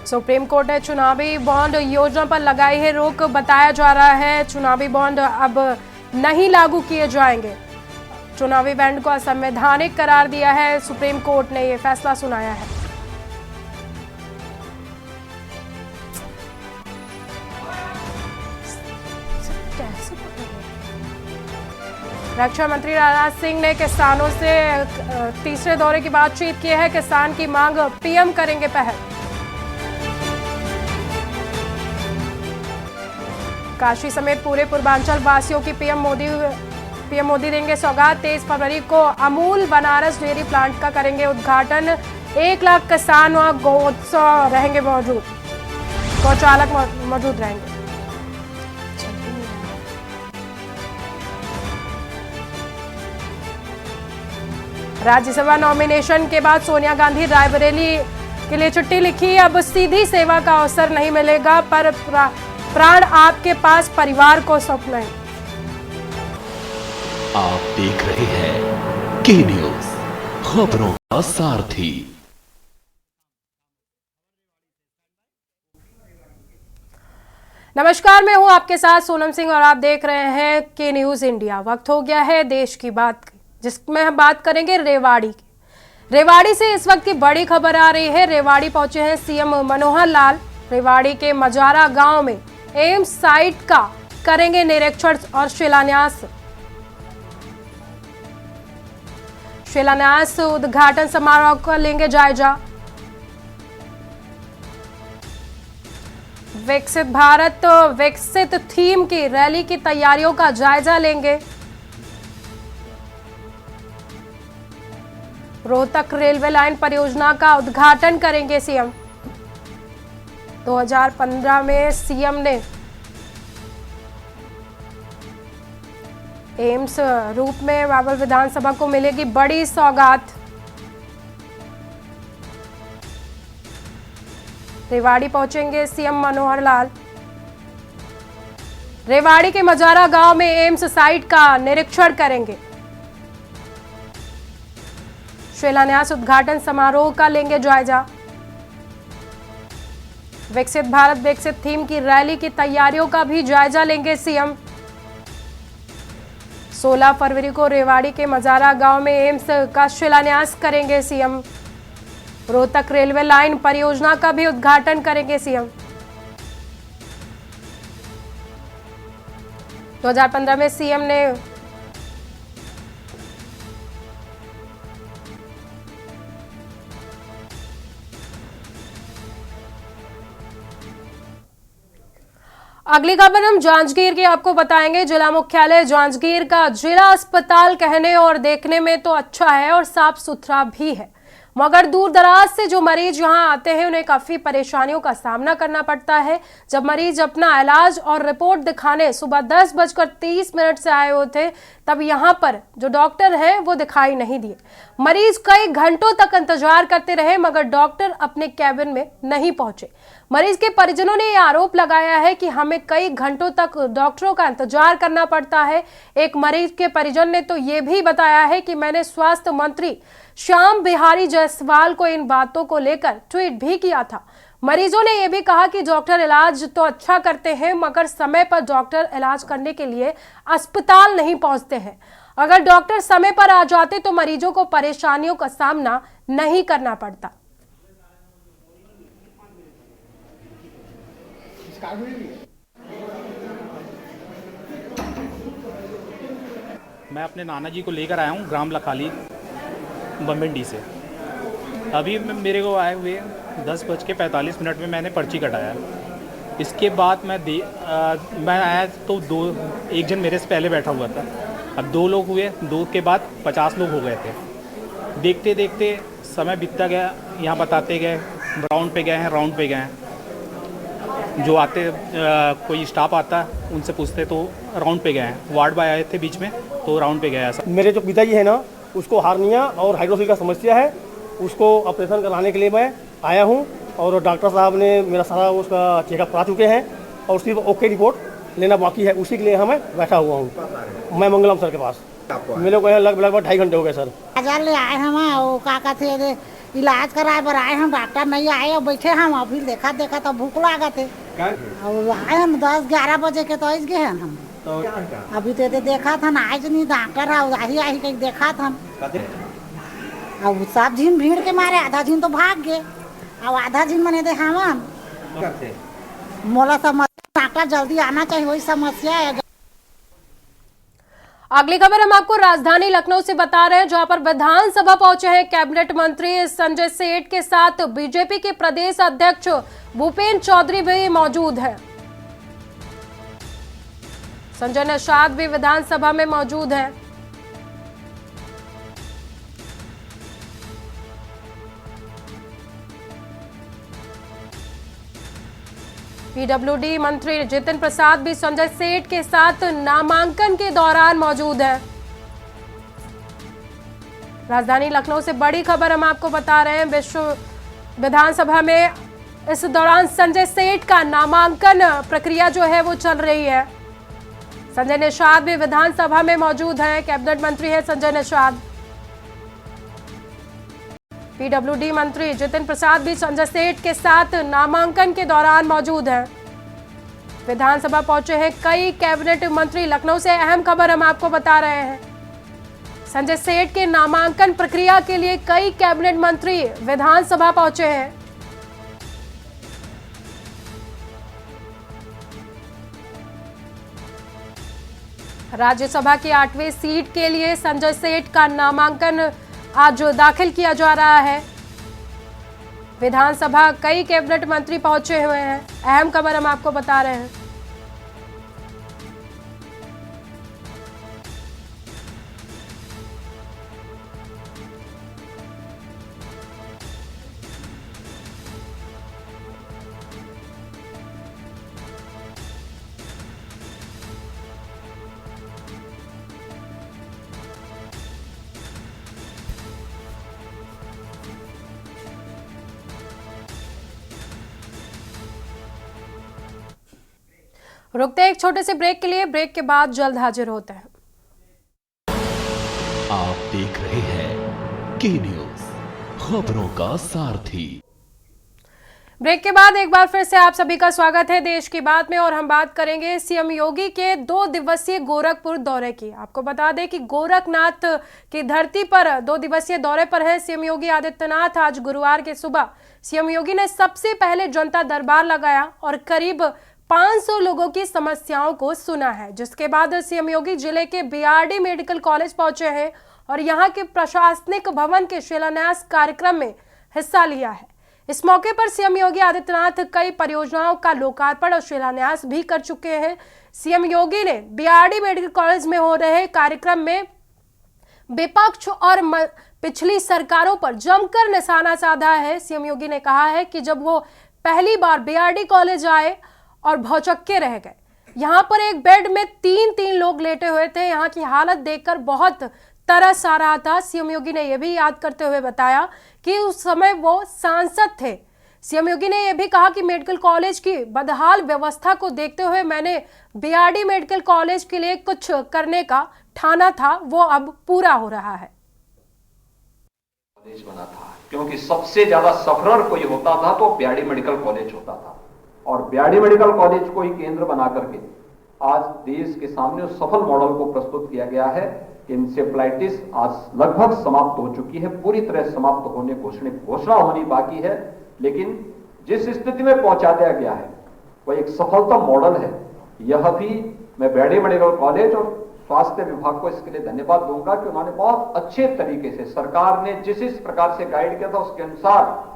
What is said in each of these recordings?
Supreme court ने चुनावी bond योजना पर लगाई है रोक। बताया जा रहा है चुनावी बॉन्ड अब नहीं लागू किए जाएंगे। चुनावी बॉन्ड को असंवैधानिक करार दिया है। सुप्रीम कोर्ट ने यह फैसला सुनाया है। रक्षा मंत्री राजनाथ सिंह ने किसानों से तीसरे दौरे की बातचीत की है। किसान की मांग पीएम करेंगे पहल। काशी समेत पूरे पूर्वांचल वासियों की पीएम मोदी देंगे सौगात। 23 फरवरी को अमूल बनारस डेयरी प्लांट का करेंगे उद्घाटन। 1 लाख किसान व गौचालक रहेंगे मौजूद रहेंगे। राज्यसभा नॉमिनेशन के बाद सोनिया गांधी रायबरेली के लिए चिट्ठी लिखी। अब सीधी सेवा का अवसर नहीं मिलेगा, पर प्राण आपके पास परिवार को सौंपना है। आप देख रहे हैं के न्यूज, खबरों का सारथी। नमस्कार, मैं हूं आपके साथ सोनम सिंह और आप देख रहे हैं के न्यूज इंडिया। वक्त हो गया है देश की बात की, जिसमें हम बात करेंगे रेवाड़ी की। रेवाड़ी से इस वक्त की बड़ी खबर आ रही है। रेवाड़ी पहुंचे हैं सीएम मनोहर लाल। रेवाड़ी के मजारा गांव में एम्स साइट का करेंगे निरीक्षण और शिलान्यास उद्घाटन समारोह का लेंगे जायजा। विकसित भारत विकसित थीम की रैली की तैयारियों का जायजा लेंगे। रोहतक रेलवे लाइन परियोजना का उद्घाटन करेंगे सीएम। 2015 में सीएम ने एम्स रूप में बाबल विधानसभा को मिलेगी बड़ी सौगात। रेवाड़ी पहुंचेंगे सीएम मनोहर लाल। रेवाड़ी के मजारा गांव में एम्स साइट का निरीक्षण करेंगे। शिलान्यास उद्घाटन समारोह का लेंगे जायजा। विकसित भारत विकसित थीम की रैली की तैयारियों का भी जायजा लेंगे सीएम। 16 फरवरी को रेवाड़ी के मजारा गांव में एम्स का शिलान्यास करेंगे सीएम। रोहतक रेलवे लाइन परियोजना का भी उद्घाटन करेंगे सीएम। 2015 में सीएम ने अगली खबर हम जांजगीर की आपको बताएंगे। जिला मुख्यालय जांजगीर का जिला अस्पताल कहने और देखने में तो अच्छा है और साफ सुथरा भी है, मगर दूर दराज से जो मरीज यहां आते हैं उन्हें काफी परेशानियों का सामना करना पड़ता है। जब मरीज अपना इलाज और रिपोर्ट दिखाने सुबह 10:30 से आए होते, तब यहां पर जो डॉक्टर हैं वो दिखाई नहीं दिए। मरीज कई घंटों तक इंतजार करते रहे, मगर डॉक्टर अपने कैबिन में नहीं पहुंचे। मरीज के परिजनों ने यह आरोप लगाया है कि हमें कई घंटों तक डॉक्टरों का इंतजार करना पड़ता है। एक मरीज के परिजन ने तो यह भी बताया है कि मैंने स्वास्थ्य मंत्री श्याम बिहारी जायसवाल को इन बातों को लेकर ट्वीट भी किया था। मरीजों ने यह भी कहा कि डॉक्टर इलाज तो अच्छा करते हैं, मगर समय पर डॉक्टर इलाज करने के लिए अस्पताल नहीं पहुंचते हैं। अगर डॉक्टर समय पर आ जाते तो मरीजों को परेशानियों का सामना नहीं करना पड़ता। मैं अपने नाना जी को लेकर आया हूँ ग्राम लखाली बम्बिंडी से। अभी मेरे को आए हुए 10:45 में मैंने पर्ची कटाया। इसके बाद मैं आया तो 1 जन मेरे से पहले बैठा हुआ था। अब 2 लोग हुए, 2 के बाद 50 लोग हो गए थे। देखते देखते समय बीतता गया। यहाँ बताते गए, राउंड पे गए हैं, राउंड पे गए हैं। जो आते कोई स्टाफ आता उनसे पूछते तो राउंड पे गए हैं। वार्ड बॉय आए थे बीच में तो राउंड पे गया। मेरे जो पिताजी है ना, उसको हार्निया और हाइड्रोसिल का समस्या है। उसको ऑपरेशन कराने के लिए मैं आया हूं और डॉक्टर साहब ने मेरा सारा उसका चेकअप करा चुके हैं और सिर्फ ओके रिपोर्ट लेना बाकी है। उसी के लिए मैं बैठा हुआ हूं। मैं मंगलम सर के पास। मेरे को लगभग 2.5 घंटे हो गए सर। ले आए हम का कहते इलाज कराए बर आए हम, डॉक्टर नहीं आए और बैठे हम अभी देखा तो भूख लागत है और आए हम 10-11 बजे के तो आज गए हैं हम। तो अभी तो देखा था ना, आज नहीं डॉक्टर आई कहीं देखा था अब सब झीन भीड़ के मारे आधा झीन तो भाग गए और आधा झीन मैंने देखा हम मोला समस्या डॉक्टर जल्दी आना चाहिए, वही समस्या है। अगली खबर हम आपको राजधानी लखनऊ से बता रहे हैं, जहां पर विधानसभा पहुंचे हैं कैबिनेट मंत्री संजय सेठ के साथ बीजेपी के प्रदेश अध्यक्ष भूपेंद्र चौधरी भी मौजूद हैं। संजय निषाद भी विधानसभा में मौजूद हैं। पीडब्ल्यूडी मंत्री जितिन प्रसाद भी संजय सेठ के साथ नामांकन के दौरान मौजूद है। राजधानी लखनऊ से बड़ी खबर हम आपको बता रहे हैं, विश्व विधानसभा में इस दौरान संजय सेठ का नामांकन प्रक्रिया जो है वो चल रही है। संजय निषाद भी विधानसभा में मौजूद हैं, कैबिनेट मंत्री है संजय निषाद। पीडब्ल्यूडी मंत्री जितिन प्रसाद भी संजय सेठ के साथ नामांकन के दौरान मौजूद हैं। विधानसभा पहुंचे हैं कई कैबिनेट मंत्री। लखनऊ से अहम खबर हम आपको बता रहे हैं, संजय सेठ के नामांकन प्रक्रिया के लिए कई कैबिनेट मंत्री विधानसभा पहुंचे हैं। राज्यसभा की 8वीं सीट के लिए संजय सेठ का नामांकन आज दाखिल किया जा रहा है। विधानसभा कई कैबिनेट मंत्री पहुंचे हुए हैं। अहम खबर हम आपको बता रहे हैं। रुकते हैं एक छोटे से ब्रेक के लिए, ब्रेक के बाद जल्द हाजिर होते हैं। आप देख रहे हैं की न्यूज, खबरों का सारथी। ब्रेक के बाद एक बार फिर से आप सभी का स्वागत है देश की बात में, और हम बात करेंगे सीएम योगी के 2 दिवसीय गोरखपुर दौरे की। आपको बता दें कि गोरखनाथ की धरती पर 2 दिवसीय दौरे पर है सीएम योगी आदित्यनाथ। आज गुरुवार के सुबह सीएम योगी ने सबसे पहले जनता दरबार लगाया और करीब 500 लोगों की समस्याओं को सुना है, जिसके बाद सीएम योगी जिले के बीआरडी मेडिकल कॉलेज पहुंचे हैं और यहां के प्रशासनिक भवन के शिलान्यास कार्यक्रम में हिस्सा लिया है। इस मौके पर सीएम योगी आदित्यनाथ कई परियोजनाओं का लोकार्पण और शिलान्यास भी कर चुके हैं। सीएम योगी ने बीआरडी मेडिकल कॉलेज में हो रहे कार्यक्रम में विपक्ष और पिछली सरकारों पर जमकर निशाना साधा है। सीएम योगी ने कहा है कि जब वो पहली बार बीआरडी कॉलेज आए और भौचक्के रह गए। यहाँ पर एक बेड में 3-3 लोग लेटे हुए थे। यहाँ की हालत देखकर बहुत तरस आ रहा था। सीएम योगी ने यह भी याद करते हुए बताया कि उस समय वो सांसद थे। सीएम योगी ने यह भी कहा कि मेडिकल कॉलेज की बदहाल व्यवस्था को देखते हुए मैंने बीआरडी मेडिकल कॉलेज के लिए कुछ करने का ठाना था, वो अब पूरा हो रहा है। कॉलेज बना था क्योंकि सबसे ज्यादा सफरर कोई होता था तो बीआरडी मेडिकल कॉलेज होता था, और बीआरडी मेडिकल कॉलेज को ही केंद्र बना करके आज देश के सामने उस सफल मॉडल को प्रस्तुत किया गया है। इंसेफ्लाइटिस आज लगभग समाप्त हो चुकी है, पूरी तरह समाप्त होने घोषणा होनी बाकी है, लेकिन जिस स्थिति में पहुंचा दिया गया है वह एक सफलता मॉडल है। यह भी मैं बीआरडी मेडिकल कॉलेज और स्वास्थ्य विभाग को इसके लिए धन्यवाद दूंगा कि उन्होंने बहुत अच्छे तरीके से सरकार ने जिस प्रकार से गाइड किया था उसके अनुसार।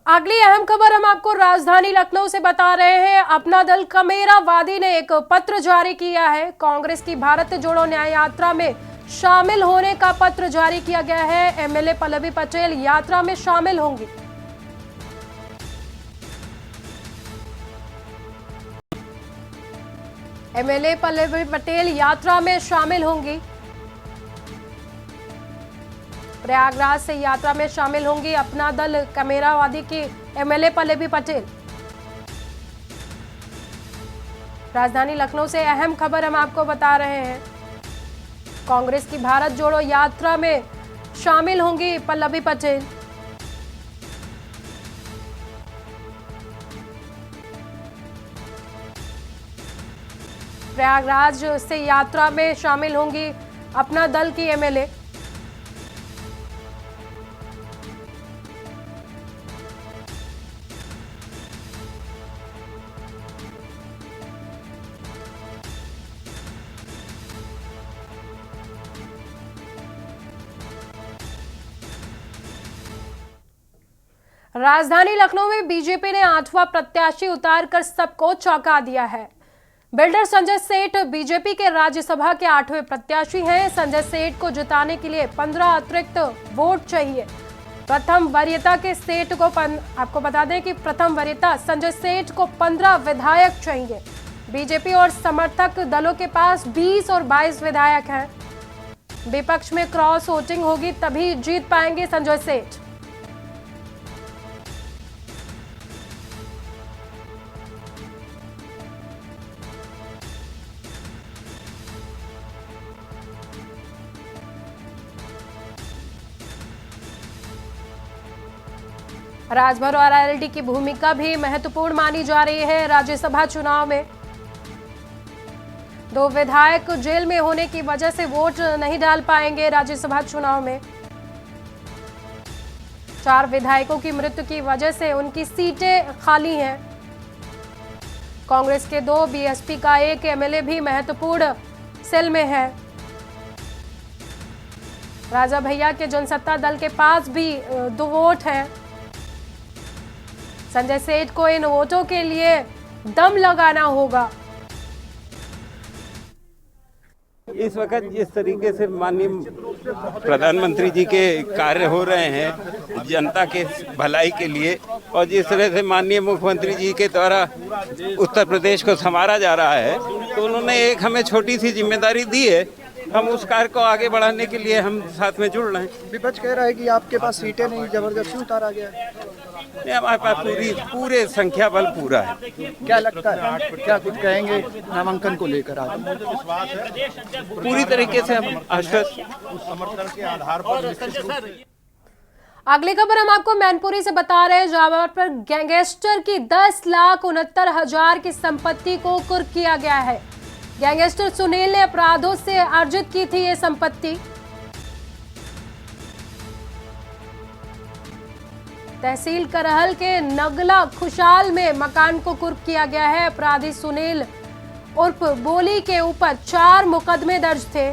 अगली अहम खबर हम आपको राजधानी लखनऊ से बता रहे हैं। अपना दल कमेरावादी ने एक पत्र जारी किया है। कांग्रेस की भारत जोड़ो न्याय यात्रा में शामिल होने का पत्र जारी किया गया है। एमएलए पल्लवी पटेल यात्रा में शामिल होंगी। एमएलए पल्लवी पटेल यात्रा में शामिल होंगी। प्रयागराज से यात्रा में शामिल होंगी अपना दल कमेरावादी की एमएलए पल्लवी पटेल। राजधानी लखनऊ से अहम खबर हम आपको बता रहे हैं। कांग्रेस की भारत जोड़ो यात्रा में शामिल होंगी पल्लवी पटेल। प्रयागराज से यात्रा में शामिल होंगी अपना दल की एमएलए। राजधानी लखनऊ में बीजेपी ने 8वां प्रत्याशी उतारकर सबको चौंका दिया है। बिल्डर संजय सेठ बीजेपी के राज्यसभा के 8वें प्रत्याशी हैं। संजय सेठ को जिताने के लिए 15 अतिरिक्त वोट चाहिए। प्रथम वरीयता के सेठ को आपको बता दें कि प्रथम वरीयता संजय सेठ को 15 विधायक चाहिए। बीजेपी और समर्थक दलों के पास 20 और 22 विधायक हैं। विपक्ष में क्रॉस वोटिंग होगी तभी जीत पाएंगे संजय सेठ। राजभर और आरएलडी की भूमिका भी महत्वपूर्ण मानी जा रही है। राज्यसभा चुनाव में 2 विधायक जेल में होने की वजह से वोट नहीं डाल पाएंगे। राज्यसभा चुनाव में 4 विधायकों की मृत्यु की वजह से उनकी सीटें खाली हैं। कांग्रेस के 2, बीएसपी का 1 एमएलए भी महत्वपूर्ण सेल में है। राजा भैया के जनसत्ता दल के पास भी 2 वोट हैं। संजय सेठ को इन वोटों के लिए दम लगाना होगा। इस वक्त जिस तरीके से माननीय प्रधानमंत्री जी के कार्य हो रहे हैं जनता के भलाई के लिए, और जिस तरह से माननीय मुख्यमंत्री जी के द्वारा उत्तर प्रदेश को संवारा जा रहा है, तो उन्होंने एक हमें छोटी सी जिम्मेदारी दी है। हम उस कार्य को आगे बढ़ाने के लिए हम साथ में जुड़ रहे हैं। विपक्ष कह रहा है कि आपके पास सीटें नहीं, जबरदस्ती उतारा गया है। नहीं, हमारे पास पूरे संख्या बल पूरा है। क्या लगता है, क्या कुछ कहेंगे नामांकन को लेकर आज? पूरी तरीके से हम आश्वस्त समर्थन के आधार पर। अगली खबर हम आपको मैनपुरी से बता रहे हैं, जहां पर गैंगस्टर की 10,69,000 की संपत्ति को कुर्क किया गया है। गैंगस्टर सुनील ने अपराधों से अर्जित की थी ये संपत्ति। तहसील करहल के नगला खुशाल में मकान को कुर्क किया गया है। अपराधी सुनील उर्फ बोली के ऊपर 4 मुकदमे दर्ज थे।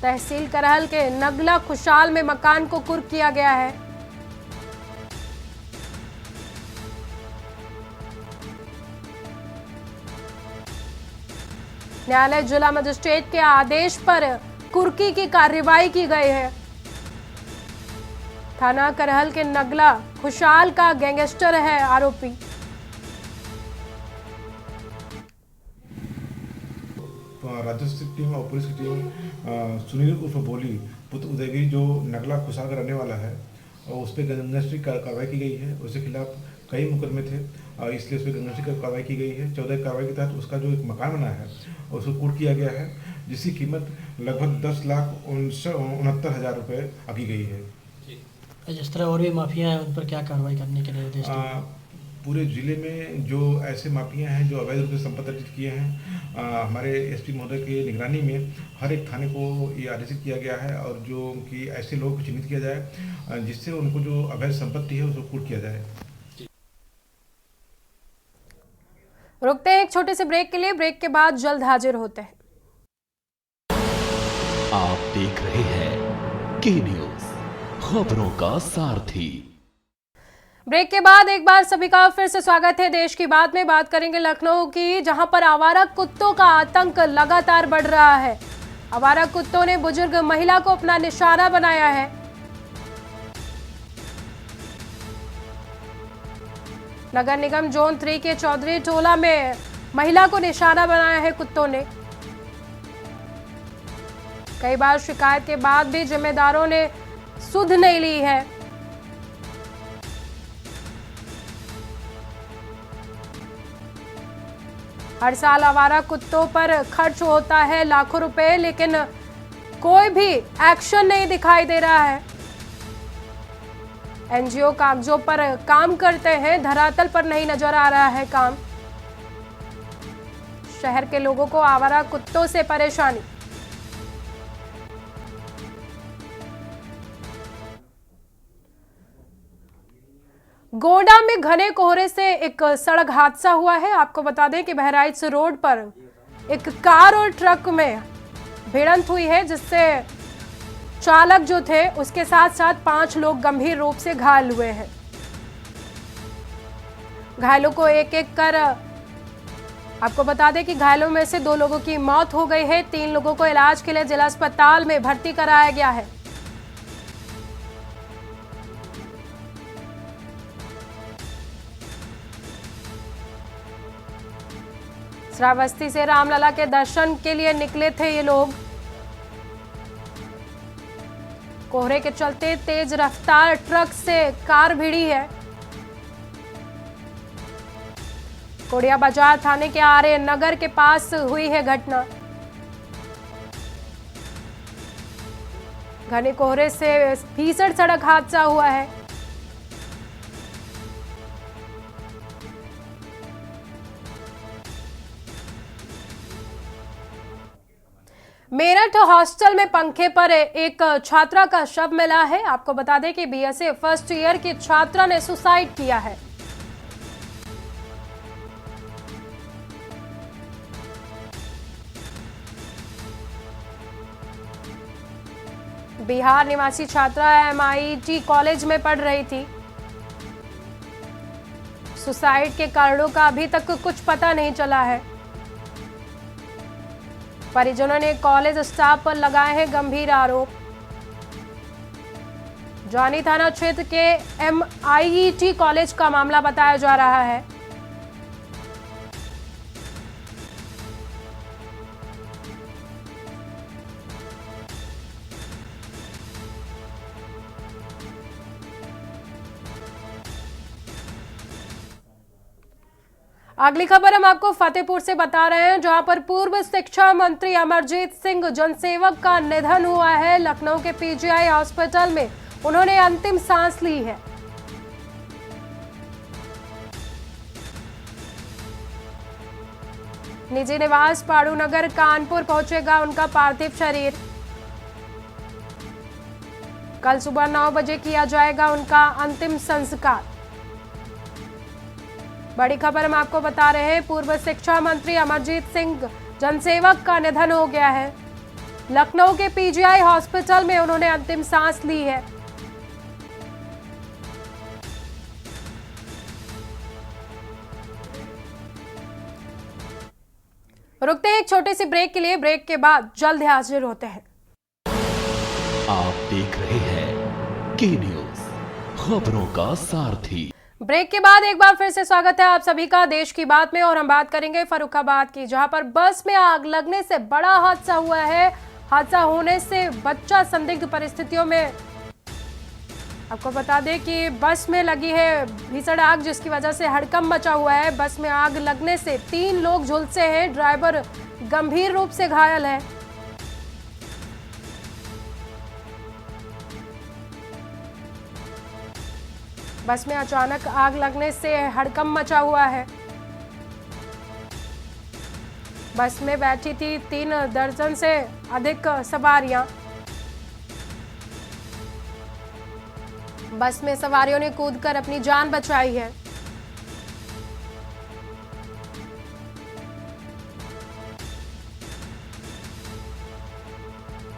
तहसील करहल के नगला खुशाल में मकान को कुर्क किया गया है। न्यायालय जिला मजिस्ट्रेट के आदेश पर कुर्की की कार्रवाई की गई है। थाना करहल के नगला खुशाल का गैंगस्टर है आरोपी। राजस्व की टीम और पुलिस की टीम सुनील उर्फ बोली पुत्र उदयगिरी जो नगला खुशाल का रहने वाला है, और उस पर गैंगस्टरी कार्रवाई की गई है। उसके खिलाफ कई मुकदमे थे, इसलिए उस पर गैंगस्टरी कार्रवाई की गई है। 14 कार्रवाई के तहत उसका जो एक मकान बना है उसको कुर्क किया गया है, जिसकी कीमत लगभग 10,69,000 रुपये आकी गई है। जिस तरह और भी माफिया हैं उन पर क्या कार्रवाई करने के निर्देश दिए? पूरे ज़िले में जो ऐसे माफिया हैं जो अवैध रूप से संपत्ति अर्जित किए हैं, हमारे एसपी महोदय की निगरानी में हर एक थाने को ये आदेशित किया गया है, और जो कि ऐसे लोगों को चिन्हित किया जाए जिससे उनको जो अवैध संपत्ति है उसको कुर्क किया जाए। रुकते हैं एक छोटे से ब्रेक के लिए। ब्रेक के बाद जल्द हाजिर होते हैं। आप देख रहे हैं के न्यूज़, खबरों का सारथी। ब्रेक के बाद एक बार सभी का फिर से स्वागत है। देश की बात में बात करेंगे लखनऊ की, जहां पर आवारा कुत्तों का आतंक लगातार बढ़ रहा है। आवारा कुत्तों ने बुजुर्ग महिला को अपना निशाना बनाया है। नगर निगम जोन 3 के चौधरी टोला में महिला को निशाना बनाया है कुत्तों ने। कई बार शिकायत के बाद भी जिम्मेदारों ने सुध नहीं ली है। हर साल आवारा कुत्तों पर खर्च होता है लाखों रुपए, लेकिन कोई भी एक्शन नहीं दिखाई दे रहा है। एनजीओ कागजों पर काम करते हैं, धरातल पर नहीं नजर आ रहा है काम। शहर के लोगों को आवारा कुत्तों से परेशानी। गोंडा में घने कोहरे से एक सड़क हादसा हुआ है। आपको बता दें कि बहराइच रोड पर एक कार और ट्रक में भिड़ंत हुई है, जिससे चालक जो थे उसके साथ साथ 5 लोग गंभीर रूप से घायल हुए हैं। घायलों को एक एक कर आपको बता दें कि घायलों में से 2 लोगों की मौत हो गई है। 3 लोगों को इलाज के लिए जिला अस्पताल में भर्ती कराया गया है। श्रावस्ती से रामलला के दर्शन के लिए निकले थे ये लोग। कोहरे के चलते तेज रफ्तार ट्रक से कार भिड़ी है। कोड़िया बाजार थाने के आर्य नगर के पास हुई है घटना। घने कोहरे से भीषण सड़क हादसा हुआ है। मेरठ हॉस्टल में पंखे पर एक छात्रा का शव मिला है। आपको बता दें कि बीएससी फर्स्ट ईयर की छात्रा ने सुसाइड किया है। बिहार निवासी छात्रा MIT कॉलेज में पढ़ रही थी। सुसाइड के कारणों का अभी तक कुछ पता नहीं चला है। परिजनों ने कॉलेज स्टाफ पर लगाए हैं गंभीर आरोप। जानी थाना क्षेत्र के MIT कॉलेज का मामला बताया जा रहा है। अगली खबर हम आपको फतेहपुर से बता रहे हैं, जहां पर पूर्व शिक्षा मंत्री अमरजीत सिंह जनसेवक का निधन हुआ है। लखनऊ के PGI हॉस्पिटल में उन्होंने अंतिम सांस ली है। निजी निवास पाड़ू नगर कानपुर पहुंचेगा उनका पार्थिव शरीर। कल सुबह 9 बजे किया जाएगा उनका अंतिम संस्कार। बड़ी खबर हम आपको बता रहे हैं, पूर्व शिक्षा मंत्री अमरजीत सिंह जनसेवक का निधन हो गया है। लखनऊ के PGI हॉस्पिटल में उन्होंने अंतिम सांस ली है। रुकते हैं एक छोटे से ब्रेक के लिए। ब्रेक के बाद जल्द ही हाजिर होते हैं। आप देख रहे हैं की न्यूज, खबरों का सारथी। ब्रेक के बाद एक बार फिर से स्वागत है आप सभी का देश की बात में। और हम बात करेंगे फर्रुखाबाद की, जहां पर बस में आग लगने से बड़ा हादसा हुआ है। हादसा होने से बच्चा संदिग्ध परिस्थितियों में, आपको बता दें कि बस में लगी है भीषण आग, जिसकी वजह से हड़कंप मचा हुआ है। बस में आग लगने से 3 लोग झुलसे हैं। ड्राइवर गंभीर रूप से घायल है। बस में अचानक आग लगने से हड़कंप मचा हुआ है। बस में बैठी थी 3 दर्जन से अधिक सवारियां। बस में सवारियों ने कूदकर अपनी जान बचाई है।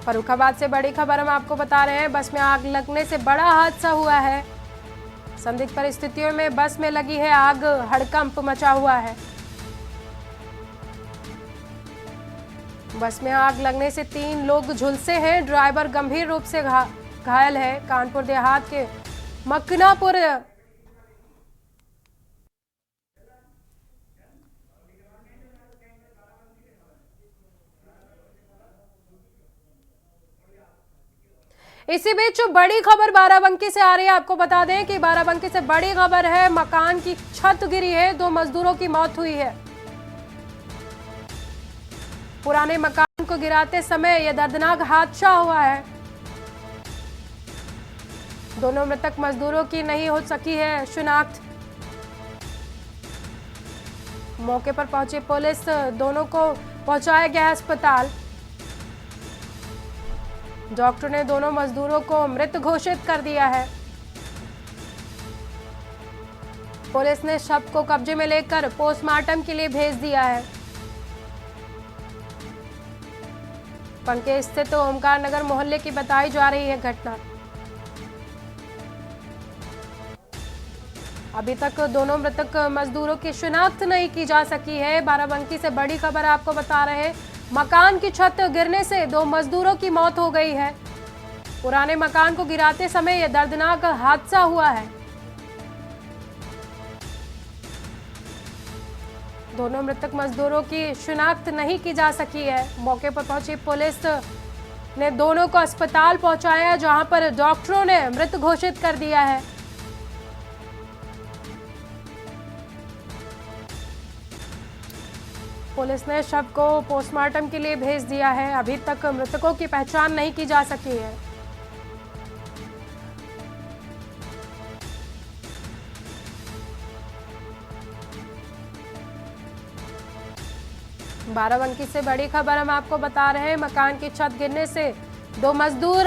फर्रुखाबाद से बड़ी खबर हम आपको बता रहे हैं, बस में आग लगने से बड़ा हादसा हुआ है। संदिग्ध परिस्थितियों में बस में लगी है आग, हड़कंप मचा हुआ है। बस में आग लगने से 3 लोग झुलसे हैं। ड्राइवर गंभीर रूप से घायल है। कानपुर देहात के मकनापुर इसी बीच बड़ी खबर बाराबंकी से आ रही है। आपको बता दें कि बाराबंकी से बड़ी खबर है, मकान की छत गिरी है, 2 मजदूरों की मौत हुई है। पुराने मकान को गिराते समय यह दर्दनाक हादसा हुआ है। दोनों मृतक मजदूरों की नहीं हो सकी है शिनाख्त। मौके पर पहुंची पुलिस, दोनों को पहुंचाया गया अस्पताल। डॉक्टर ने दोनों मजदूरों को मृत घोषित कर दिया है। पुलिस ने शव को कब्जे में लेकर पोस्टमार्टम के लिए भेज दिया है। पंके स्थित ओमकार नगर मोहल्ले की बताई जा रही है घटना। अभी तक दोनों मृतक मजदूरों की शिनाख्त नहीं की जा सकी है। बाराबंकी से बड़ी खबर आपको बता रहे हैं। मकान की छत गिरने से 2 मजदूरों की मौत हो गई है। पुराने मकान को गिराते समय यह दर्दनाक हादसा हुआ है। दोनों मृतक मजदूरों की शिनाख्त नहीं की जा सकी है। मौके पर पहुंची पुलिस ने दोनों को अस्पताल पहुंचाया, जहां पर डॉक्टरों ने मृत घोषित कर दिया है। पुलिस ने शव को पोस्टमार्टम के लिए भेज दिया है। अभी तक मृतकों की पहचान नहीं की जा सकी है। बाराबंकी से बड़ी खबर हम आपको बता रहे हैं। मकान की छत गिरने से 2 मजदूर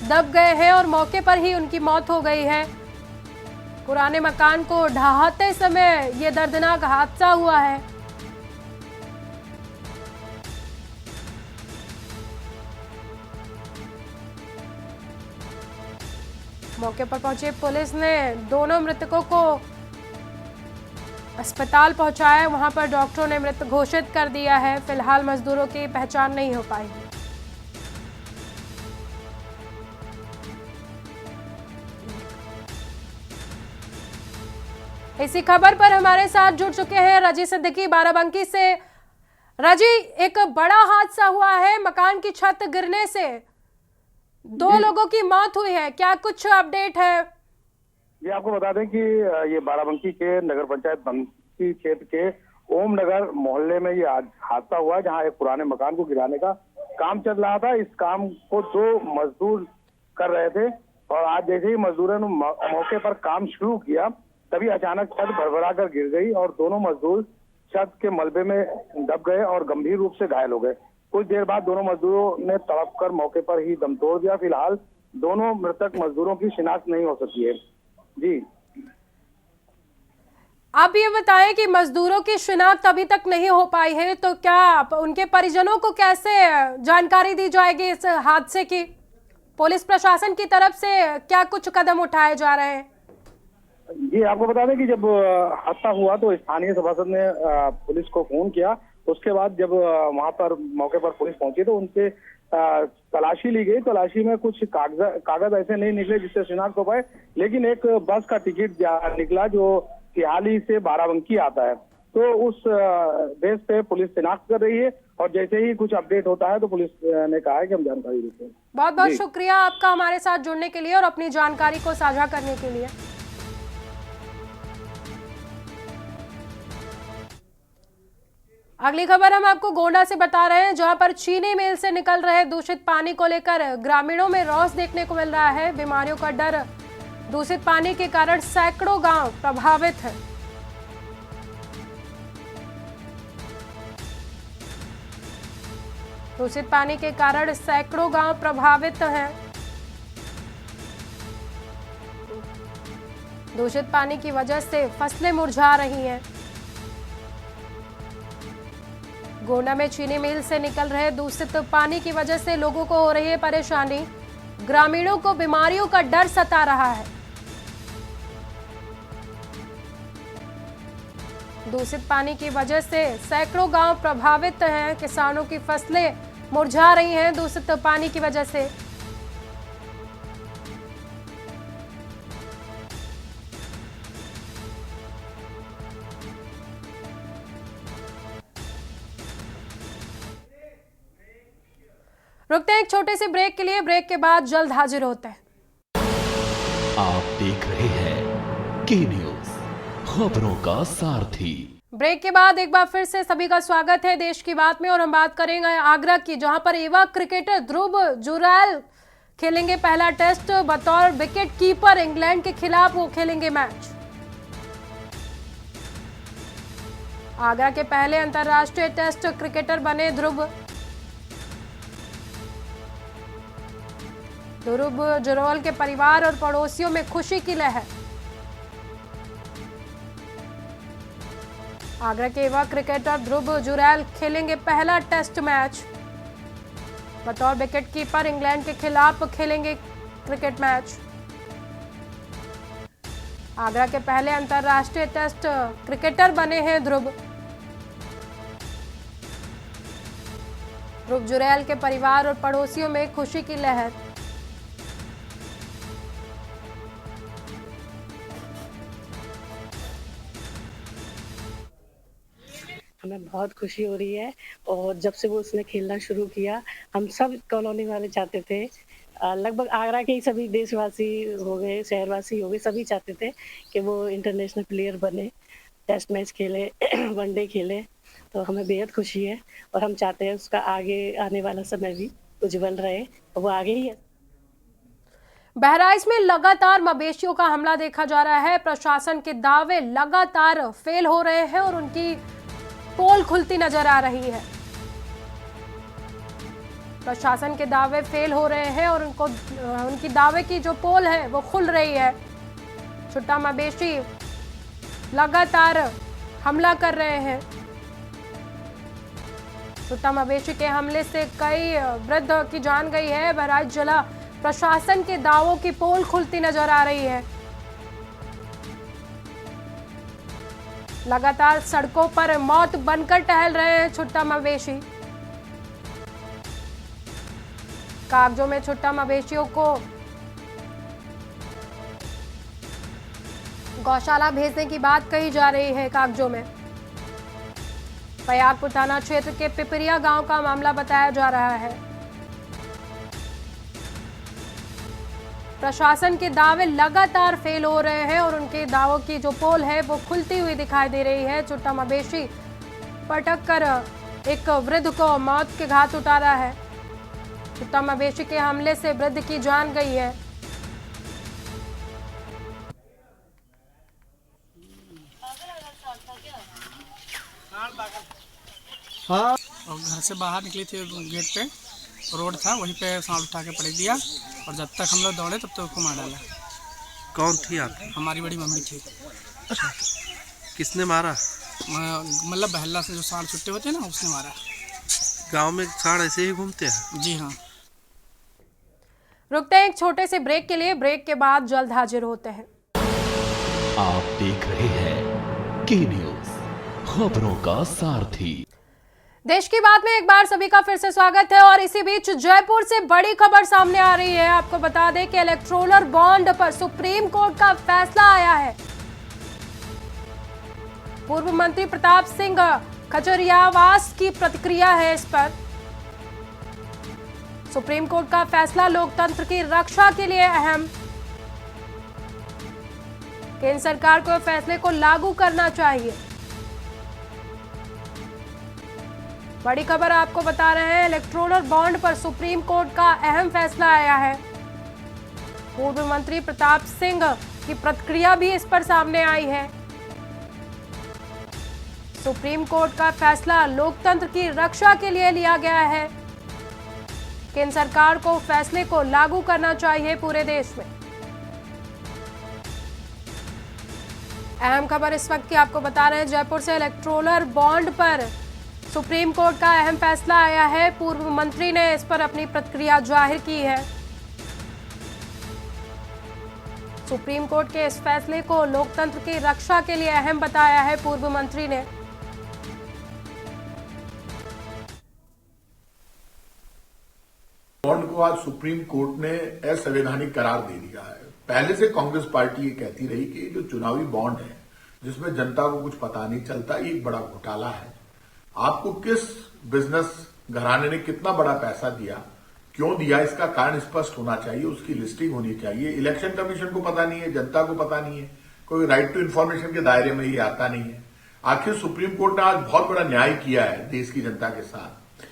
दब गए हैं और मौके पर ही उनकी मौत हो गई है। पुराने मकान को ढहाते समय यह दर्दनाक हादसा हुआ है। मौके पर पहुंची पुलिस ने दोनों मृतकों को अस्पताल पहुंचाया। वहां पर डॉक्टरों ने मृत घोषित कर दिया है। फिलहाल मजदूरों की पहचान नहीं हो पाई। इसी खबर पर हमारे साथ जुड़ चुके हैं रजी सिद्दीकी बाराबंकी से। रजी, एक बड़ा हादसा हुआ है। मकान की छत गिरने से 2 लोगों की मौत हुई है, क्या कुछ अपडेट है? ये आपको बता दें कि ये बाराबंकी के नगर पंचायत बंकी क्षेत्र के ओम नगर मोहल्ले में ये हादसा हुआ, जहां एक पुराने मकान को गिराने का काम चल रहा था। इस काम को 2 मजदूर कर रहे थे और आज जैसे ही मजदूरों ने मौके पर काम शुरू किया, तभी अचानक छत भरभरा कर गिर गई और दोनों मजदूर छत के मलबे में दब गए और गंभीर रूप से घायल हो गए। कुछ देर बाद दोनों मजदूरों ने तड़प कर मौके पर ही दम तोड़ दिया। फिलहाल दोनों मृतक मजदूरों की शिनाख्त नहीं हो सकी है। जी, आप ये बताएं कि मजदूरों की शिनाख्त अभी तक नहीं हो पाई है, तो क्या उनके परिजनों को कैसे जानकारी दी जाएगी इस हादसे की? पुलिस प्रशासन की तरफ से क्या कुछ कदम उठाए जा रहे हैं? जी, आपको बता दें कि जब हादसा हुआ तो स्थानीय सभासद ने पुलिस को फोन किया। उसके बाद जब वहां पर मौके पर पुलिस पहुंची तो उनसे तलाशी ली गई। तलाशी में कुछ कागज ऐसे नहीं निकले जिससे शिनाख्त हो पाए, लेकिन एक बस का टिकट निकला जो तिहाली से बाराबंकी आता है। तो उस बेस पे पुलिस शिनाख्त कर रही है और जैसे ही कुछ अपडेट होता है तो पुलिस ने कहा है कि हम जानकारी देते हैं। बहुत बहुत शुक्रिया आपका हमारे साथ जुड़ने के लिए और अपनी जानकारी को साझा करने के लिए। अगली खबर हम आपको गोंडा से बता रहे हैं, जहां पर चीनी मिल से निकल रहे दूषित पानी को लेकर ग्रामीणों में रोष देखने को मिल रहा है। बीमारियों का डर, दूषित पानी के कारण सैकड़ों गांव प्रभावित हैं। दूषित पानी के कारण सैकड़ों गांव प्रभावित हैं। दूषित पानी की वजह से फसलें मुरझा रही हैं। गोंडा में चीनी मिल से निकल रहे दूषित पानी की वजह से लोगों को हो रही है परेशानी। ग्रामीणों को बीमारियों का डर सता रहा है। दूषित पानी की वजह से सैकड़ों गांव प्रभावित हैं। किसानों की फसलें मुरझा रही हैं दूषित पानी की वजह से। रुकते हैं एक छोटे से ब्रेक के लिए। ब्रेक के बाद जल्द हाजिर होते हैं। आप देख रहे हैं के न्यूज़, खबरों का सारथी। ब्रेक के बाद एक बार फिर से सभी का स्वागत है देश की बात में और हम बात करेंगे आगरा की, जहां पर युवा क्रिकेटर ध्रुव जुरैल खेलेंगे पहला टेस्ट। बतौर विकेट कीपर इंग्लैंड के खिलाफ वो खेलेंगे मैच। आगरा के पहले अंतर्राष्ट्रीय टेस्ट क्रिकेटर बने ध्रुव जुरैल के परिवार और पड़ोसियों में खुशी की लहर। आगरा के युवा क्रिकेटर ध्रुव जुरैल खेलेंगे पहला टेस्ट मैच। बतौर विकेट कीपर इंग्लैंड के खिलाफ खेलेंगे क्रिकेट मैच। आगरा के पहले अंतर्राष्ट्रीय टेस्ट क्रिकेटर बने हैं ध्रुव जुरैल के परिवार और पड़ोसियों में खुशी की लहर। हमें बहुत खुशी हो रही है और जब से वो उसने खेलना शुरू किया हम सब कॉलोनी वाले चाहते थे, लगभग आगरा के ही सभी देशवासी हो गए, शहरवासी हो गए, सभी चाहते थे कि वो इंटरनेशनल प्लेयर बने, टेस्ट मैच खेले, वनडे खेले। तो हमें बेहद खुशी है और हम चाहते हैं उसका आगे आने वाला समय भी उज्जवल रहे, वो आगे ही है। बहराइच में लगातार मवेशियों का हमला देखा जा रहा है। प्रशासन के दावे लगातार फेल हो रहे हैं और उनकी पोल खुलती नजर आ रही है। प्रशासन के दावे फेल हो रहे हैं और उनकी दावे की जो पोल है वो खुल रही है। छुट्टा मवेशी लगातार हमला कर रहे हैं। छुट्टा मवेशी के हमले से कई वृद्ध की जान गई है। बहराइच जिला प्रशासन के दावों की पोल खुलती नजर आ रही है। लगातार सड़कों पर मौत बनकर टहल रहे हैं छुट्टा मवेशी। कागजों में छुट्टा मवेशियों को गौशाला भेजने की बात कही जा रही है। कागजों में पयागपुर थाना क्षेत्र के पिपरिया गांव का मामला बताया जा रहा है। प्रशासन के दावे लगातार फेल हो रहे हैं और उनके दावों की जो पोल है वो खुलती हुई दिखाई दे रही है। छुट्टा मवेशी पटक कर एक वृद्ध को मौत के घाट उतारा है। छुट्टा मवेशी के हमले से वृद्ध की जान गई है। हाँ, और घर से बाहर निकली थी, गेट पे रोड था, वहीं पे सांप उठा के पटक दिया और जब तक हम लोग दौड़े तब तक उसको मार डाला। कौन थी आप? हमारी बड़ी मम्मी थी। अच्छा, किसने मारा? मतलब बहला से जो सांड छुट्टे होते हैं ना, उसने मारा। गांव में सांड ऐसे ही घूमते हैं? जी हाँ। रुकते हैं एक छोटे से ब्रेक के लिए, ब्रेक के बाद जल्द हाजिर होते हैं। आप देख रहे हैं की न्यूज, खबरों का सारथी। देश की बात में एक बार सभी का फिर से स्वागत है और इसी बीच जयपुर से बड़ी खबर सामने आ रही है। आपको बता दें कि इलेक्टोरल बॉन्ड पर सुप्रीम कोर्ट का फैसला आया है। पूर्व मंत्री प्रताप सिंह खजरियावास की प्रतिक्रिया है इस पर। सुप्रीम कोर्ट का फैसला लोकतंत्र की रक्षा के लिए अहम। केंद्र सरकार को फैसले को लागू करना चाहिए। बड़ी खबर आपको बता रहे हैं, इलेक्टोरल बॉन्ड पर सुप्रीम कोर्ट का अहम फैसला आया है। पूर्व मंत्री प्रताप सिंह की प्रतिक्रिया भी इस पर सामने आई है। सुप्रीम कोर्ट का फैसला लोकतंत्र की रक्षा के लिए लिया गया है। केंद्र सरकार को फैसले को लागू करना चाहिए पूरे देश में। अहम खबर इस वक्त की आपको बता रहे हैं, जयपुर से इलेक्टोरल बॉन्ड पर सुप्रीम कोर्ट का अहम फैसला आया है। पूर्व मंत्री ने इस पर अपनी प्रतिक्रिया जाहिर की है। सुप्रीम कोर्ट के इस फैसले को लोकतंत्र की रक्षा के लिए अहम बताया है पूर्व मंत्री ने। बॉन्ड को आज सुप्रीम कोर्ट ने असंवैधानिक करार दे दिया है। पहले से कांग्रेस पार्टी ये कहती रही कि जो चुनावी बॉन्ड है जिसमें जनता को कुछ पता नहीं चलता, ये एक बड़ा घोटाला है। आपको किस बिजनेस घराने ने कितना बड़ा पैसा दिया, क्यों दिया, इसका कारण स्पष्ट होना चाहिए, उसकी लिस्टिंग होनी चाहिए। इलेक्शन कमीशन को पता नहीं है, जनता को पता नहीं है, कोई राइट टू इन्फॉर्मेशन के दायरे में ये आता नहीं है। आखिर सुप्रीम कोर्ट ने आज बहुत बड़ा न्याय किया है देश की जनता के साथ।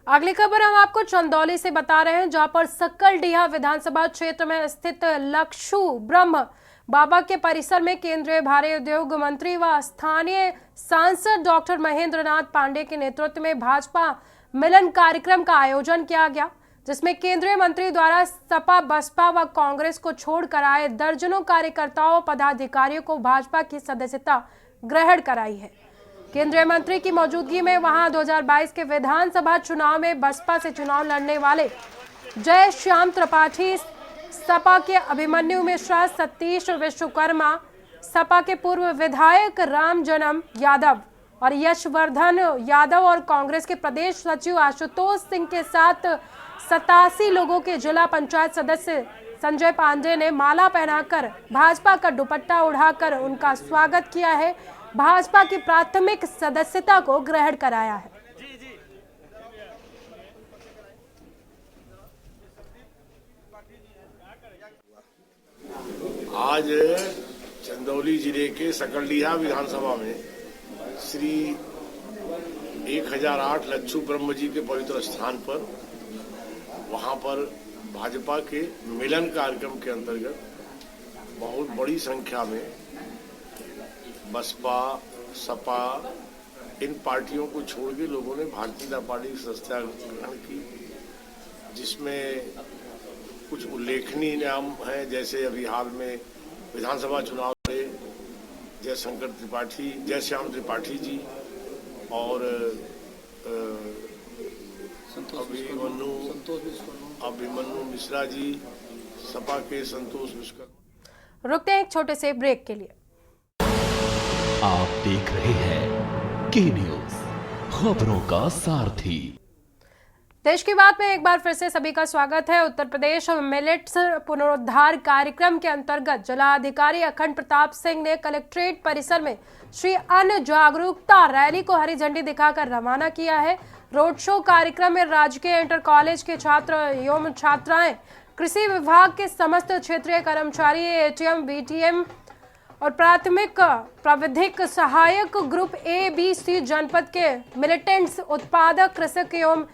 अगली खबर हम आपको चंदौली से बता रहे हैं, जहां पर सक्कलडीहा विधानसभा क्षेत्र में स्थित लक्षु ब्रह्म बाबा के परिसर में केंद्रीय भारी उद्योग मंत्री व स्थानीय सांसद डॉक्टर महेंद्र नाथ पांडे के नेतृत्व में भाजपा मिलन कार्यक्रम का आयोजन किया गया, जिसमें केंद्रीय मंत्री द्वारा सपा, बसपा व कांग्रेस को छोड़कर आए दर्जनों कार्यकर्ताओं पदाधिकारियों को भाजपा की सदस्यता ग्रहण कराई है। केंद्रीय मंत्री की मौजूदगी में वहां 2022 के विधानसभा चुनाव में बसपा से चुनाव लड़ने वाले जय श्याम त्रिपाठी, सपा के अभिमन्यु मिश्रा, सतीश विश्वकर्मा, सपा के पूर्व विधायक राम जन्म यादव और यशवर्धन यादव और कांग्रेस के प्रदेश सचिव आशुतोष सिंह के साथ 87 लोगों के जिला पंचायत सदस्य संजय पांडे ने माला पहनाकर भाजपा का दुपट्टा उड़ाकर उनका स्वागत किया है, भाजपा की प्राथमिक सदस्यता को ग्रहण कराया है। आज चंदौली जिले के सकलडीहा विधानसभा में श्री 1008 लच्छू ब्रह्म जी के पवित्र स्थान पर वहां पर भाजपा के मिलन कार्यक्रम के अंतर्गत बहुत बड़ी संख्या में बसपा, सपा, इन पार्टियों को छोड़ के लोगों ने भारतीय जनता पार्टी की सदस्यता ग्रहण की, जिसमें कुछ उल्लेखनीय नाम हैं, जैसे अभी हाल में विधानसभा चुनाव में जय श्याम त्रिपाठी जी और अभिमन्यु मिश्रा जी, सपा के संतोष विश्वकर्मा। रुकते हैं एक छोटे से ब्रेक के लिए। आप देख रहे हैं के न्यूज, खबरों का सारथी। देश की बात में एक बार फिर से सभी का स्वागत है। उत्तर प्रदेश मिलेट्स पुनरुद्धार कार्यक्रम के अंतर्गत जिलाधिकारी अखंड प्रताप सिंह ने कलेक्ट्रेट परिसर में श्री अन्न जागरूकता रैली को हरी झंडी दिखाकर रवाना किया है। रोड शो कार्यक्रम में राजकीय इंटर कॉलेज के छात्र एवं छात्राएं, कृषि विभाग के समस्त क्षेत्रीय कर्मचारी, एटीएम, बीटीएम और प्राथमिक प्राविधिक सहायक ग्रुप ए, बी, सी जनपद के मिलिटेंट्स, उत्पादक, कृषक एवं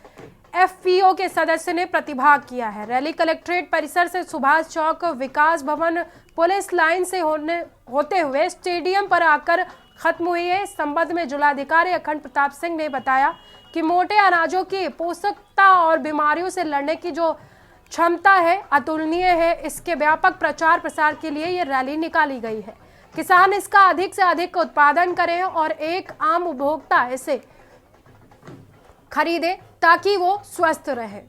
एफपीओ के सदस्य ने प्रतिभाग किया है। रैली कलेक्ट्रेट परिसर से सुभाष चौक, विकास भवन, पुलिस लाइन से होते हुए स्टेडियम पर आकर खत्म हुई है। इस संबंध में जिलाधिकारी अखंड प्रताप सिंह ने बताया कि मोटे अनाजों की पोषकता और बीमारियों से लड़ने की जो क्षमता है अतुलनीय है। इसके व्यापक प्रचार प्रसार के लिए ये रैली निकाली गई है। किसान इसका अधिक से अधिक उत्पादन करें और एक आम उपभोक्ता इसे खरीदे ताकि वो स्वस्थ रहे।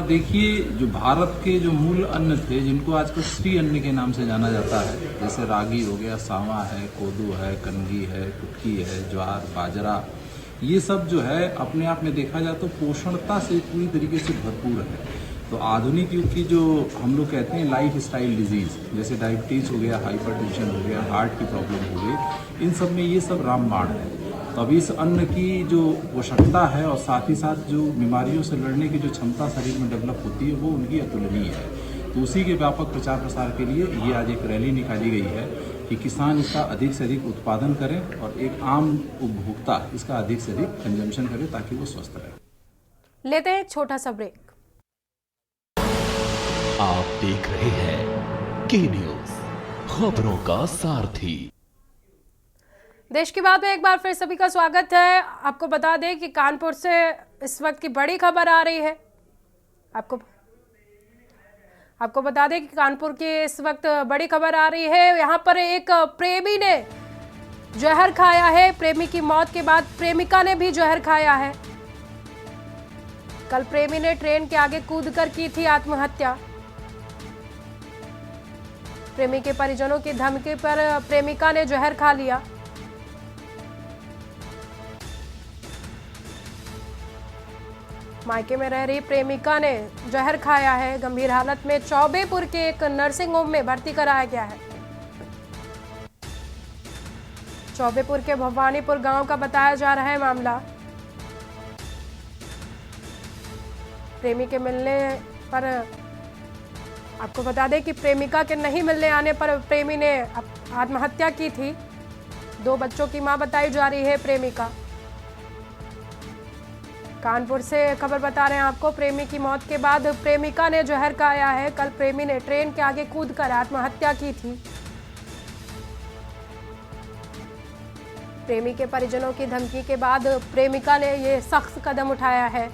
देखिए, जो भारत के जो मूल अन्न थे, जिनको आजकल श्री अन्न के नाम से जाना जाता है, जैसे रागी हो गया, सावा है, कोदू है, कंगी है, कुटकी है, ज्वार, बाजरा, ये सब जो है अपने आप में देखा जाए तो पोषणता से पूरी तरीके से भरपूर है। तो आधुनिक युग की जो हम लोग कहते हैं लाइफ स्टाइल डिजीज, जैसे डायबिटीज हो गया, हाइपरटेंशन हो गया, हार्ट की प्रॉब्लम हो गई, इन सब में ये सब रामबाण है। तो अब इस अन्न की जो पोषकता है और साथ ही साथ जो बीमारियों से लड़ने की जो क्षमता शरीर में डेवलप होती है वो उनकी अतुलनीय है। तो उसी के व्यापक प्रचार प्रसार के लिए ये आज एक रैली निकाली गई है कि किसान इसका अधिक से अधिक उत्पादन करें और एक आम उपभोक्ता इसका अधिक से अधिक कंजम्पशन करे ताकि वो स्वस्थ रहे। लेते हैं छोटा सा ब्रेक। आप देख रहे हैं के न्यूज, खबरों का सारथी। देश की बात में एक बार फिर सभी का स्वागत है। आपको बता दें कि कानपुर से इस वक्त की बड़ी खबर आ रही है। आपको बता दें कि कानपुर की इस वक्त बड़ी खबर आ रही है। यहाँ पर एक प्रेमी ने जहर खाया है। प्रेमी की मौत के बाद प्रेमिका ने भी जहर खाया है। कल प्रेमी ने ट्रेन के आगे कूदकर की थी आत्महत्या। प्रेमी के परिजनों की धमकी पर प्रेमिका ने जहर खा लिया। मायके में रह रही प्रेमिका ने जहर खाया है। गंभीर हालत में चौबेपुर के एक नर्सिंग होम में भर्ती कराया गया है। चौबेपुर के भवानीपुर गांव का बताया जा रहा है मामला। प्रेमी के मिलने पर आपको बता दें कि प्रेमिका के नहीं मिलने आने पर प्रेमी ने आत्महत्या की थी। 2 बच्चों की मां बताई जा रही है प्रेमिका। कानपुर से खबर बता रहे हैं आपको। प्रेमी की मौत के बाद प्रेमिका ने जहर खाया है। कल प्रेमी ने ट्रेन के आगे कूदकर आत्महत्या की थी। प्रेमी के परिजनों की धमकी के बाद प्रेमिका ने ये सख्त कदम उठाया है।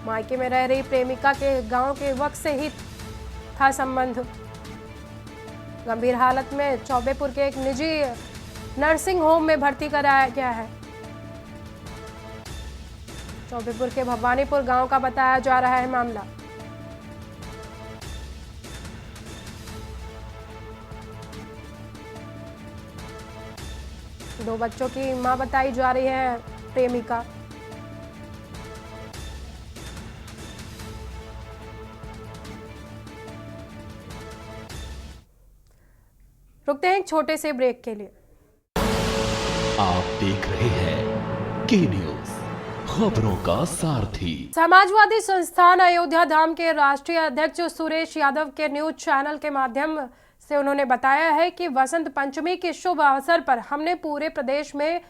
मायके में रह रही प्रेमिका के गांव के वक्त से ही था संबंध। गंभीर हालत में चौबेपुर के एक निजी नर्सिंग होम में भर्ती कराया गया है। चौबेपुर के भवानीपुर गांव का बताया जा रहा है मामला। दो बच्चों की मां बताई जा रही है प्रेमिका। रुकते हैं एक छोटे से ब्रेक के लिए। आप देख रहे हैं के न्यूज, खबरों का सारथी। समाजवादी संस्थान अयोध्या धाम के राष्ट्रीय अध्यक्ष सुरेश यादव के न्यूज चैनल के माध्यम से उन्होंने बताया है कि वसंत पंचमी के शुभ अवसर पर हमने पूरे प्रदेश में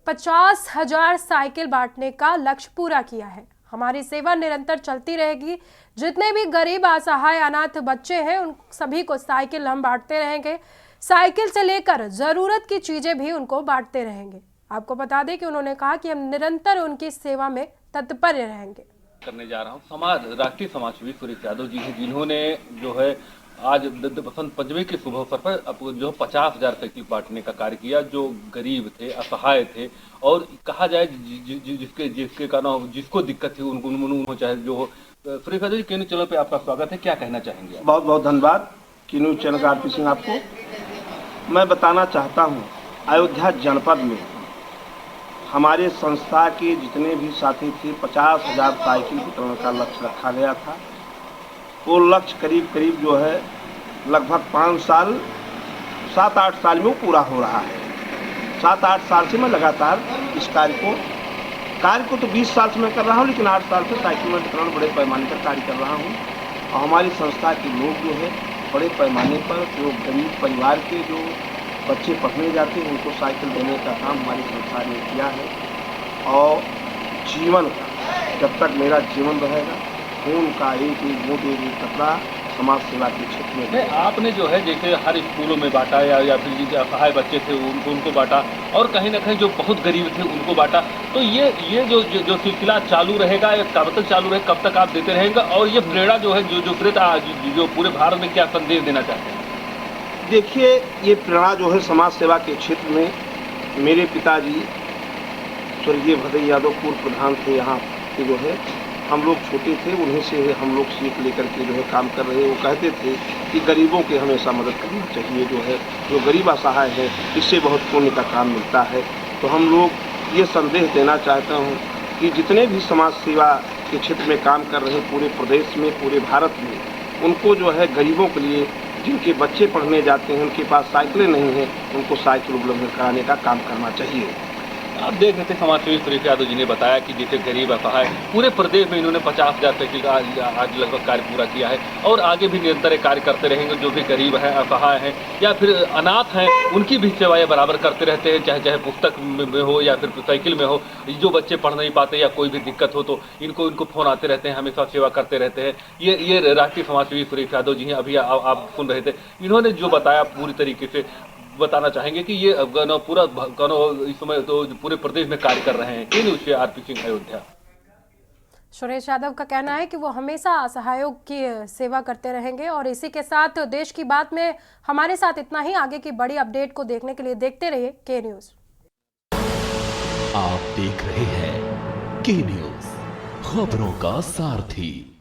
50,000 साइकिल बांटने का लक्ष्य पूरा किया है। हमारी सेवा निरंतर चलती रहेगी। जितने भी गरीब, असहाय, अनाथ बच्चे हैं उन सभी को साइकिल हम बांटते रहेंगे। साइकिल से लेकर जरूरत की चीजें भी उनको बांटते रहेंगे। आपको बता दें कि उन्होंने कहा कि हम निरंतर उनकी सेवा में तत्पर रहेंगे। करने जा रहा हूँ राष्ट्रीय समाजसेवी सुरेश यादव जी हैं, जिन्होंने जो है आज बसंत पंचमी के शुभ अवसर पर जो 50,000 साइकिल बांटने का कार्य किया। जो गरीब थे, असहाय थे और कहा जाए जिसके कारण जिसको दिक्कत थी उनको चाहे जो हो। सुरेश यादव जी, के न्यूज चैनल पे आपका स्वागत है। क्या कहना चाहेंगे? बहुत बहुत धन्यवाद के न्यूज चैनल का आरपी सिंह। आपको मैं बताना चाहता हूँ, अयोध्या जनपद में हमारे संस्था के जितने भी साथी थे 50,000 साइकिल वितरण का लक्ष्य रखा गया था। वो लक्ष्य करीब करीब जो है लगभग 5 साल 7-8 साल में वो पूरा हो रहा है। 7-8 साल से मैं लगातार इस कार्य को तो 20 साल से मैं कर रहा हूँ, लेकिन 8 साल से साइकिल में वितरण बड़े पैमाने पर कार्य कर रहा हूँ। और हमारी संस्था के लोग जो है बड़े पैमाने पर जो गरीब परिवार के जो बच्चे पढ़ने जाते हैं उनको साइकिल देने का काम हमारी संस्था ने किया है। और जीवन का जब तक मेरा जीवन रहेगा खून का एक बूंद एक कतरा समाज सेवा के क्षेत्र में आपने जो है जैसे हर स्कूलों में बांटा या फिर जो असहाय बच्चे थे उनको बांटा और कहीं ना कहीं जो बहुत गरीब थे उनको बांटा। तो ये जो सिलसिला चालू रहेगा, कब तक चालू रहेगा, कब तक आप देते रहेंगे? और ये प्रेरणा जो है जो पूरे भारत में क्या संदेश देना चाहते हैं? देखिए, ये प्रेरणा जो है समाज सेवा के क्षेत्र में मेरे पिताजी स्वर्गीय भदई यादव पूर्व प्रधान थे यहाँ के, जो है हम लोग छोटे थे उन्हीं से हम लोग सीख लेकर के जो है काम कर रहे। वो कहते थे कि गरीबों की हमेशा मदद करना चाहिए, जो है जो गरीब असहाय है इससे बहुत पुण्य का काम मिलता है। तो हम लोग ये संदेश देना चाहता हूँ कि जितने भी समाज सेवा के क्षेत्र में काम कर रहे पूरे प्रदेश में, पूरे भारत में, उनको जो है गरीबों के लिए जिनके बच्चे पढ़ने जाते हैं उनके पास साइकिलें नहीं हैं, उनको साइकिल उपलब्ध कराने का काम करना चाहिए। आप देख रहे थे समाजसेवी सुरेश यादव जी ने बताया कि जैसे गरीब असहाय पूरे प्रदेश में इन्होंने 50,000 साइकिल का आज लगभग कार्य पूरा किया है और आगे भी निरंतर कार्य करते रहेंगे। जो भी गरीब हैं, असहाय हैं या फिर अनाथ हैं, उनकी भी सेवाएं बराबर करते रहते हैं, चाहे पुस्तक में हो या फिर साइकिल में हो। जो बच्चे पढ़ नहीं पाते या कोई भी दिक्कत हो तो इनको फोन आते रहते हैं, हमेशा सेवा करते रहते हैं। ये राष्ट्रीय समाजसेवी सुरेश यादव जी हैं, अभी आप सुन रहे थे। इन्होंने जो बताया पूरी तरीके से बताना चाहेंगे कि ये पूरा इस समय तो पूरे प्रदेश में कार्य कर रहे हैं। के न्यूज से आरपी सिंह, अयोध्या। सुरेश यादव का कहना है कि वो हमेशा असहायों की सेवा करते रहेंगे। और इसी के साथ देश की बात में हमारे साथ इतना ही। आगे की बड़ी अपडेट को देखने के लिए देखते रहिए के न्यूज। आप देख रहे हैं के न्यूज, खबरों का सारथी।